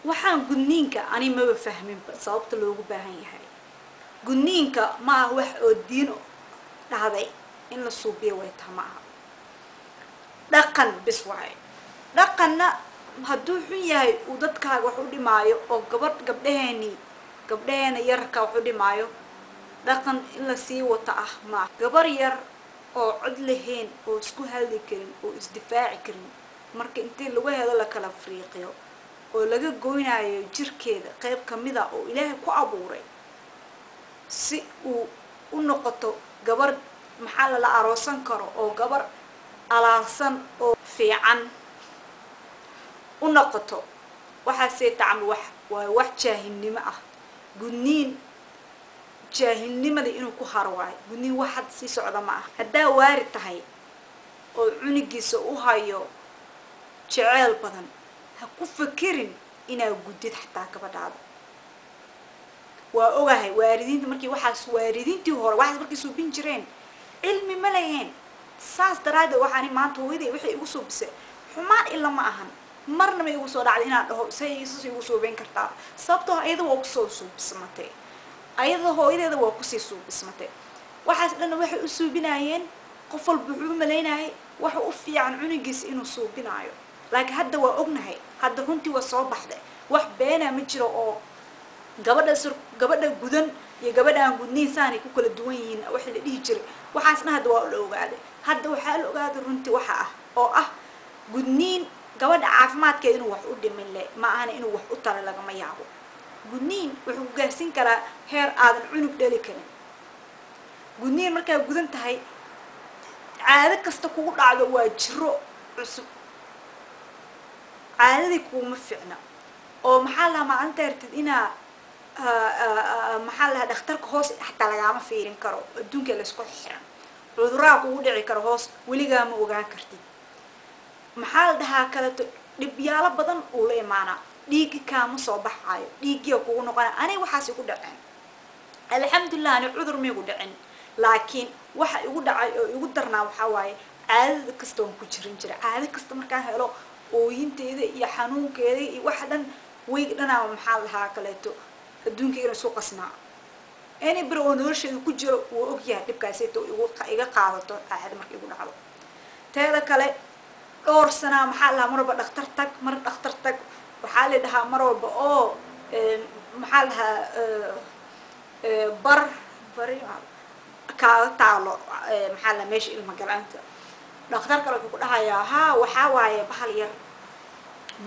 waxaan gudniinka ani ma fahminba sababta loogu baahan yahay gudniinka ma aha wax oo diin dhahday in la suubiyo way tahay ma aha dhaqan bis waay dhaqanna hadduu xun yahay uu dadkaaga wax u dhimaayo oo gabdhaheena yarka wax u dhimaayo dhaqan in la sii wata ah ma gabar yar oo cod lahayn oo isku hadli karin oo isdifaaci karin marka intii lagu helo la kala friiqiyo oo laga goynayo jirkeeda qayb kamida oo Ilaahay ku abuuray si uu u noqoto gabar maxaa la aroosan karo oo gabar alaalsan oo fiican u noqoto waxa see tacamul wax jaahilnimo ah gudniin jaahilnimada inuu ku haro waay gudniin wax had si socda ma ah hadaa waari tahay oo cunigiisa u hayo jecel badan ha ku fakirin inaa gudid xataa gabadhaada waa ogahay waaridiinta markii waxaas waaridiintii hore waxaas markii suubin jireen cilmi ma leeyahay saas daraada waxaan maanta hooyaday wixii igu soo bisay xumaan illa ma ahan marna ma igu soo dhacday inaan dhaho say igu soo been kartaa sababtoo ayada waa ku soo suubismatay ayada hooyadeeda waa ku sii suubismatay waxaas dhan waxay u suubinayeen qof walba wuxuu maleynayay waxa u fiican cunigiisa inuu suubinayo laakiin hadda waa ognahay hadda runtii waa soo baxday wax beena ma jiro oo gabadha gudan iyo gabadha aan gudniin saanay ku kala duwan yihiin waxa la dhihi jiray waxaasna hadda waa la ogaaday hadda waxa la ogaaday runtii waxa ah oo ah gudniin gabadha caafimaadkeeda inuu wax u dhimin leh ma ahana inuu wax u taro lagama yaabo gudniin wuxuu gaarsiin karaa heer aadan cunug dhali karin gudniin markaa gudan tahay caado kasta kugu dhacdo waa jiro cusub caadadii kuma fiicna oo maxaa la maalinta yartid inaa maxaa la dhakhtarka hoos xataa lagama fiirin karo adduunka la isku xiran cudurada kugu dhici karo hoos weligaa ma ogaan kartid maxaa la dhahaa kale dhibyaalo badan uu la imaanaa dhiigi kaama soo baxaayo dhiigiya kugu noqona ani waxaas igu dhaceen alxamdulillah ani cudur ma igu dhicin laakiin waxa igu dhacay oo igu darnaa waxa waaye caadada kasta oo ku jirin jira caado kasta markaan helo ooyinteeda iyo xanuunkeeda iyo waxa dhan way dhanaa maxaa la dhahaa kaleeto adduunka inuu soo qasnaa ani bir oo nolosheedu ku jiro oo og yahay dhibkaasayto iga qaadato caado markii igu dhacdo teeda kale dhowr sana maxaa la marba dhakhtar tag waxaa la dhahaa mar walba oo maxaa la dhahaa bari ka taalo maxaa la meesha ilma galaanta dhakhtar kale ku dhahayaa ha waxa waaye bahal yar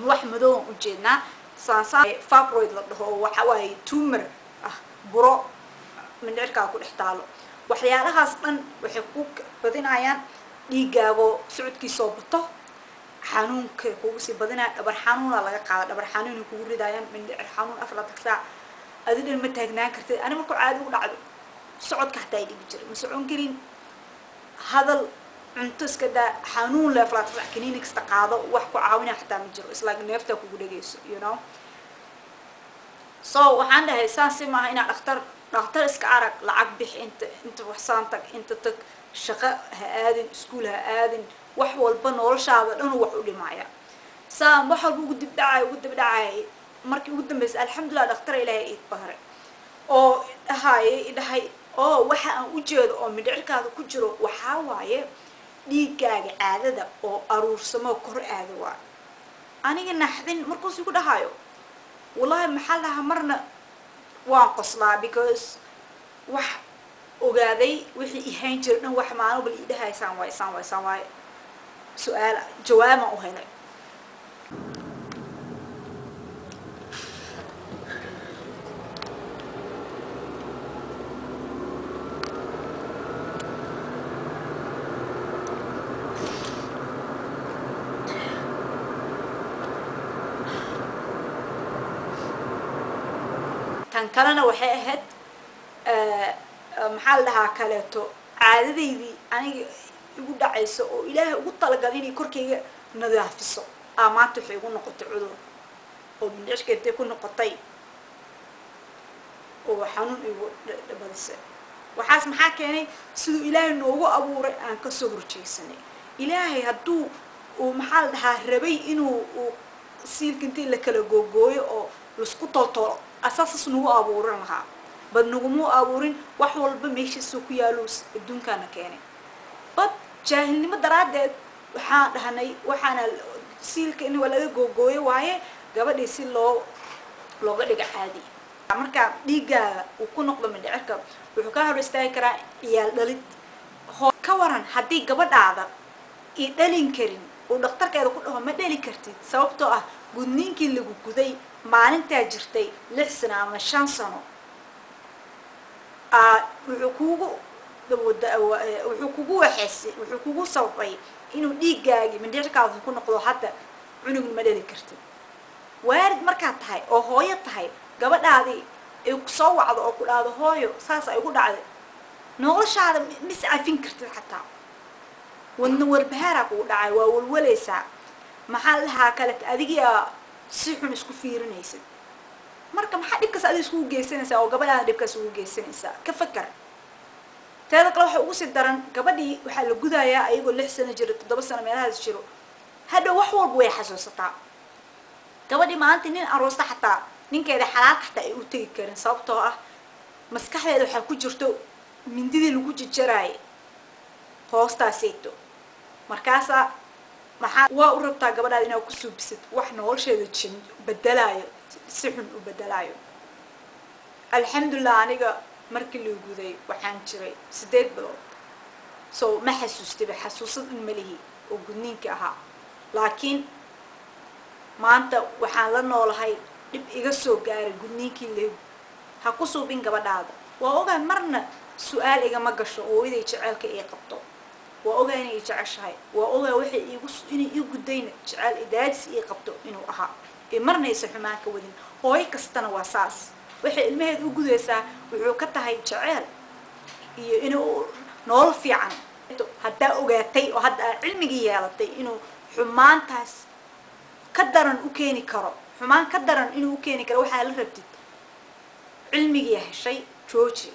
wax madow u jeednaa saansa fibroid la dhaho waxa waaye tumor ah buro mindhicirka ku dhex taalo waxyaalahaas dhan waxay ku badinayaan dhiigaago socodkiisa oo bato xanuunka kugu sii badinaa dhabar xanuuna laga qaado dhabar xanuun kugu ridayaan mindhicir xanuun afar saac adina ma taagnaan kartid ani markuu caadi u dhacdo socodka xataa ay dhigi jiray ma socon karin hadal cunto iska daa xanuun la afar saac kaniini kasta qaado wax ku caawinaa xataa ma jiro isla neefta kugu dhageyso you know so waxaan dhahay saasi maaha inaa dhakhtar iska arag lacag bix inta waxsaan tag inta tag shaqo ha aadin iskuul ha aadin wax walba noloshaada dhan wax u dhimaaya saan wax walba ugu dibdhacay markii ugu dambeysay alxamdulillah dhakhtar Ilaahay ii bahray oo dhahay oo waxa aan u jeedo oo mindhicirkaada ku jiro waxa waaye dhiigaaga caadada oo aruursamo kor aado waa aniga naxdin markuu igu dhahayo wallahi maxaa laha marna waan qoslaa because wax ogaaday wixii ihaan jir dhan wax maano bal ii dhahaysaan waay su'aal jawaab ma u helay tan kalena waxay ahayd maxaa la dhahaa kaleeto caadadaydii aniga igu dhacayso oo Ilaahay ugu talagalay inay korkeyga nadaafiso maanta waxay igu noqotay cudur oo mindhicirkeeda ku noqotay oo xanuun igu badisay waxaas maxaa keenay sidoo Ilaahay noogu abuuray aan ka soo horjeesanay Ilaahay hadduu maxaa la dhahaa rabay inuu siilka intii la kala googooyo oo laisku toltolo asaasas nagu abuuran lahaa bad naguma abuurin wax walba meeshiisa ku yaalo adduunkana keenay bad jaahilnimo daraadeed waxaan dhahnay waxaana siilka in walaga googooyo waaye gabadhii si looga dhiga caadi marka dhiigaaga uu ku noqdo mindhicirka wuxuu ka hor istaagi karaa ciyaal dhalid ka waran haddii gabadhaada i dhalin karin oo dhakhtarkeeda ku dhaho ma dhali kartid sababtoo ah gudniinkii lagu guday maalintaa jirtay 6 sano ama 5 sano wuxuu kugu sababay inuu dhiigaagi mindhicirkaada ku noqdo hadda cunug ma dhali kartid waarid markaa tahay oo hooyo tahay gabadhaadii ay ku soo wacdo oo ku dhaado hooyo saas ay ugu dhacday noloshaada mis afin kartid xataa wadna warbahaara ku dhacay waa walwalaysaa maxaa lahaa kale adiga si xun isku fiirinaysid marka maxaa dhibkaas adiga isku geysanaysaa oo gabadhaada dhibkaas ugu geysanaysaa ka fakar taada kale waxa ugu sii daran gabadhii waxaa la gudayaa ayagoo 6 sano jiro 7 sano meelahaas jiro hadda wax walba way xasuusataa gabadhii maanta nin aroosta xataa ninkeeda xalaal xataa ay u tagi karin sababtoo ah maskaxdeeda waxa ku jirto mindidii lagu jijaraay hoostaasayto markaasa maxaa waa u rabtaa gabadhaada inaad ku suubisid wax nolosheeda beddelaayo si xun u beddelaayo alxamdulillah aniga markii la guday waxaan jiray 8 bilood soo ma xasuustay xasuusad in malihi oo gudniinka ahaa laakiin maanta waxaan la noolahay dib iga soo gaaray gudniinkii leeyahay ha ku suubin gabadhaada waa ogaa marna su'aal igama gasho oo iday jaceelka ay qabto waa ogaa inay jeceshahay waa ogaa waxay inay ii gudayna jecel idaadis ii qabto inuu ahaa ee marna aysan xumaan ka wadin hooy kastana waa saas waxay ilmaheed u gudaysaa wuxuu ka tahay jecel iyo inuu nolol fiican hadda ogaatay oo hadda cilmigii yeelatay inuu xumaantaas ka daran u keeni karo xumaan ka daran inuu u keeni karo waxa la rabtid cilmigii heshay jooji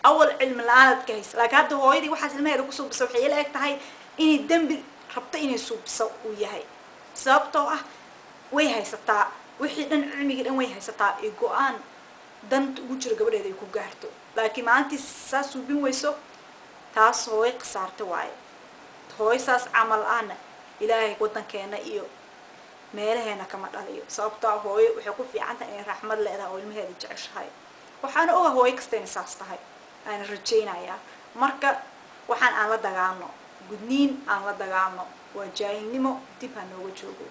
awal cilmi la'aanad ka haysa laakiin hadda hooyadii waxaas ilmaheeda ku soo bisay waxay la eg tahay inay dambi rabto inay soo biso uu yahay sababtoo ah way haysataa wixii dhan cilmigii dhan way haysataa ee go'aan danta ugu jira gabadheeda ay ku gaarto laakiin maalintii saas u bin weyso taas hooy qasaarta waaye hooy saas camal ahna ilaahay wadankeena iyo meelaheena kama dhaliyo sababtoo ah hooyo waxay ku fiican tahay inay raxmad leedahay oo ilmaheeda jeceshahay waxaan ogaa hooyo kasta inay saas tahay aan rajaynayaa marka waxaan aan la dagaalno gudniin aan la dagaalno waa jaahilnimo dib ha nooga joogo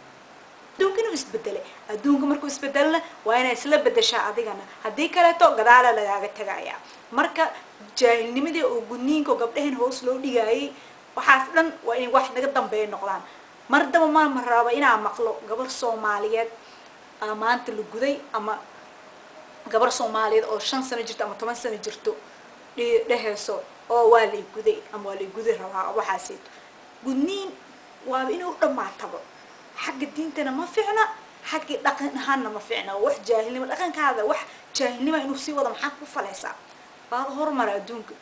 adduunka inuu isbeddelay adduunka markuu isbeddelna waa inay isla beddeshaa adigana haddii kaleeto gadaala lagaaga tagayaa marka jaahilnimadii oo gudniinka oo gabdhaheen hoos loo dhigaayay waxaas dhan waa inay wax naga dambeeya noqdaan mar daba ma raba inaan maqlo gabar Soomaaliyeed maanta la guday ama gabar Soomaaliyeed oo 5 sano jirto ama 10 sano jirto dhehayso oo waa la guday ama waa la guday rabaa waxaas gudniin waa inuu dhamaataba xagga diintana ma fiicna xagga dhaqanaana ma fiicna wax jaahilnimo dhaqankaada wax jaahilnimo inuu sii wada maxaa ku falaysaa baad hormar adduunka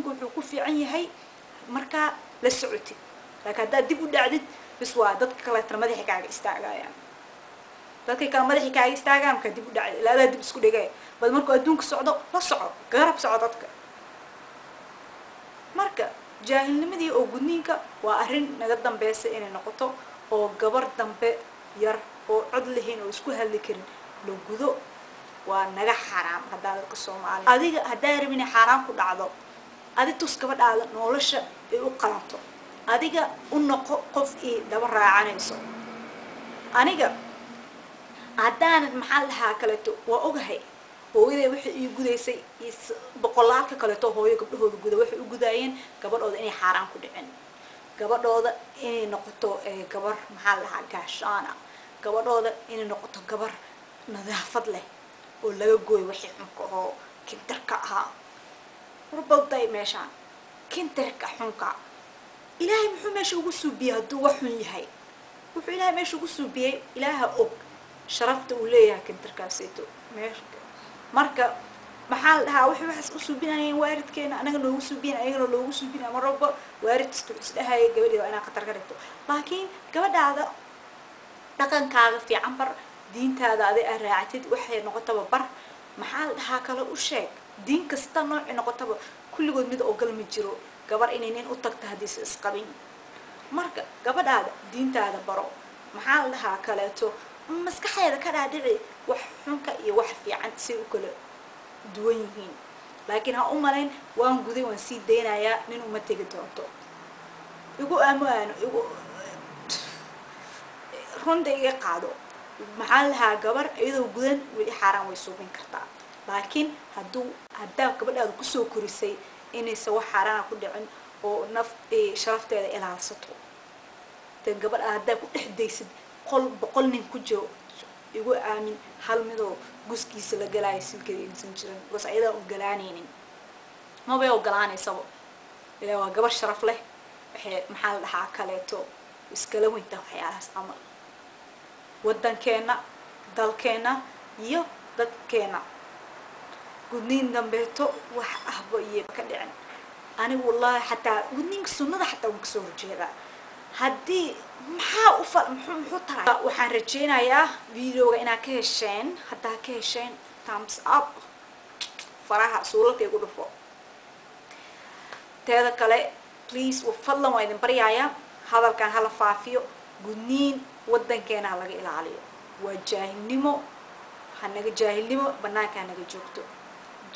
wuxuu ku fiican yahay marka la socotid laakiin hadda dib u dhacdid bas waa dadka kale madaxa kaaga istaagayaan dadka kale madaxa kaaga istaagaan ka dib u dhacday ilaa dib isku dhigay bal markuu adduunka socdo la soco garab soco dadka marka jaahilnimadii oo gudniinka waa arrin naga dambeysay inay noqoto oo gabar dambe yar oo cod lahayn oo isku hadli karin la gudo waa naga xaraam hadaa dadka Soomaaliyeed adiga hadaa rabin xaraam ku dhacdo adiga tus gabadhaada nolosha ay u qalanto adiga u noqo qof ee daba raacanayso aniga hadaan maxal lahaa kaleeto waa ogahay hooyada wixii ii gudaysay boqolaalka kaleeto hooyo gabdhahooda guda waxay u gudaayeen gabadhooda inay xaraam ku dhicin gabadhooda inay noqoto gabar maxal lahaa gaashaana gabadhooda inay noqoto gabar nadaafad leh oo laga gooy wixii xunka oo kintarka ahaa rubawday meeshaan kintarka xunka ilaahay muxuu meesha ugu suubiyay hadduu wax xun yahay wuxuu ilaahay meesha ugu suubiyay ilaaha og sharafta uu leeyahay kintarkaasito meesha marka maxaa dhahaa wixii waxas u suubinayeen waaridkeena anaga noogu suubin ayagana loogu suubin ama rabba waaridkiisu isdhahay gabadheeda inaa qatar ka dhigto laakiin gabadhaada dhaqankaaga fiican bar diintaada aday aad raacatid waxay noqotaba bar maxaa la dhahaa kale u sheeg diin kasta nooc noqotaba kulligood mid ogal ma jiro gabar inay nin u tagto haddii is isqabin marka gabadhaada diintaada baro maxaa la dhahaa kaleeto maskaxeeda ka dhaadhici wax xunka iyo wax fiican si u kala duwan yihiin laakiin ha u malayn waan guday waan sii daynayaa nin uma tegi doonto igu aamaano igu runta iga qaado maxaa la dhahaa gabar iyadoo gudan weli xaaraan way suubin kartaa laakiin haddaa gabadhaada kusoo korisay inaysan wax xaaraana ku dhicin oo sharafteeda ilaalsato tan gabadha haddaa ku dhex daysid boqol nin ku jiro igu aamin hal midoo guskiisa la galaayo silkeeda insan jirin bas ayadaa ogolaanaynin mabay ogolaanaysaba ilaa waa gabar sharaf leh waxay maxaa la dhahaa kaleeto iskala weyntaa waxyaalahaas camal waddankeena dalkeena iyo dadkeena gudniin dambeeto wax ahba iyo ka dhicin anigu wallahi xataa gudniinka sunnada xataa waan kasoo horjeedaa haddii muxuu taraa waxaan rajaynayaa videoga inaad ka hesheen haddaa ka hesheen thumbs up faraha suulalka igu dhufo teeda kale please fadlan waa idin baryaaya hadalkan hala faafiyo gudniin waddankeena ha laga ilaaliyo waa jaahilnimo hanaga jaahilnimo banaanka hanaga joogto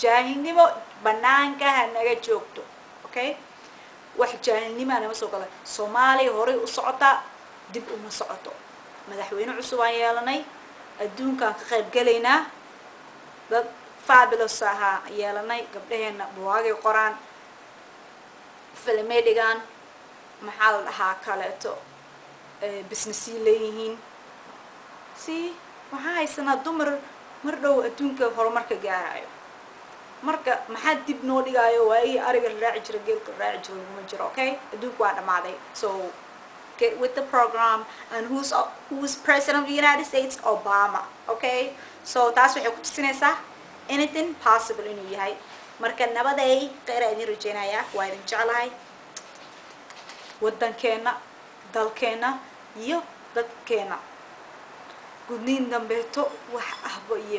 jaahilnimo banaanka hanaga joogto okay wax jaahilnimo nama soo gala Soomaaliya hore u socota dib uma socoto madaxweyne cusub aan yeelanay adduunkan ka qayb galeynaa dad fabulous aha yeelanay gabdhaheena buwaagay qoraan filmay dhigaan maxaa la dhahaa kaleeto business leeyihiin si waxaa haysanaa dumar mar dhow adduunka horumarka gaarayo marka maxaa dib noo dhigaayo waay ariga raaci jira geelka raaci jira uma jiro okay adduunku waa dhamaaday so get with the program and who's president of the United States Obama okay so taas waxay ku tusinaysaa anything possible inuu yahay marka nabaday qeyr aan rajaynaya waa idin jeclahay waddankeena dalkeena iyo dadkeena gudniin dambeeto wax ahba iyo